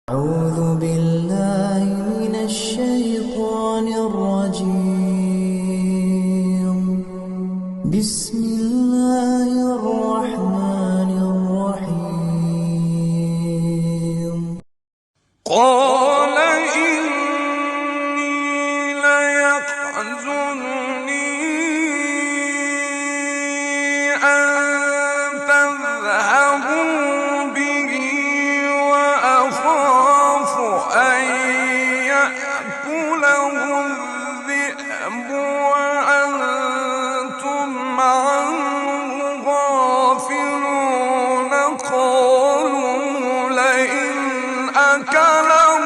أعوذ بالله من الشيطان الرجيم. بسم الله الرحمن الرحيم. قال إني ليحزنني أن تذهبوا به وأخاف أن يأكله الذئب وأنتم عنه غافلون. قالوا لئن أكله